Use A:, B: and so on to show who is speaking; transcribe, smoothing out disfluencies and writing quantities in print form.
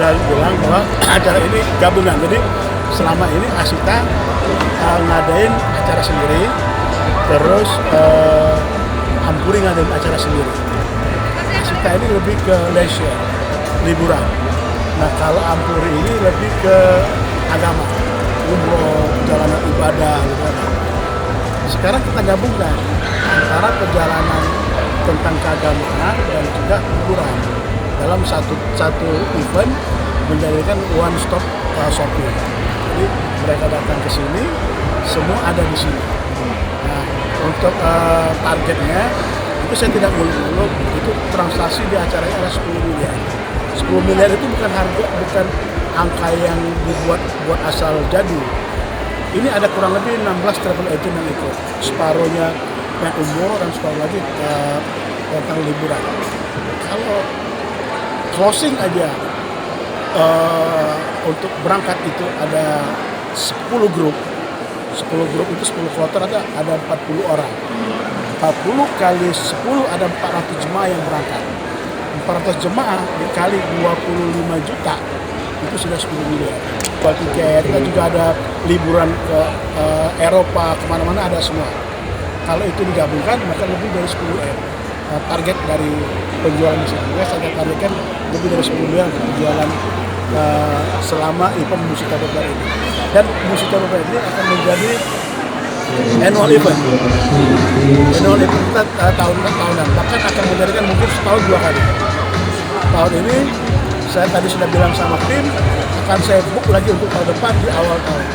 A: bilang bahwa acara ini gabungan. Jadi selama ini Asita ngadain acara sendiri, terus Ampuri ngadain acara sendiri. Asita ini lebih ke leisure, liburan. Nah kalau Ampuri ini lebih ke agama, umroh, perjalanan ibadah, gitu. Sekarang kita gabungkan antara perjalanan tentang keagamaan dan juga hiburan dalam satu event, menjadikan one stop shopping. Jadi mereka datang ke sini, semua ada di sini. Nah, untuk targetnya itu saya tidak muluk-muluk, itu transaksi di acaranya adalah 10 miliar. 10 miliar itu bukan harga, bukan angka yang dibuat asal jadi. Ini ada kurang lebih 16 travel agent yang ikut, separuhnya yang umroh dan separuh lagi tentang liburan. Kalau closing aja untuk berangkat itu ada 10 grup itu 10 kloter, ada 40 orang. 40 kali 10 ada 400 jemaah yang berangkat. 400 jemaah dikali 25 juta itu sudah 10 miliar. Buat tiket, kita juga ada liburan ke Eropa, kemana-mana ada semua. Kalau itu digabungkan maka lebih dari 10 M. Target dari penjualan di sini, saya targetkan lebih dari 10 miliar penjualan selama event Musik Tabublar ini. Dan Musik Tabublar ini akan menjadi annual event. Annual event kita tahunan, bahkan akan menjadikan mungkin setahun 2 kali. Tahun ini saya tadi sudah bilang sama tim, akan saya book lagi untuk tahun depan di awal tahun.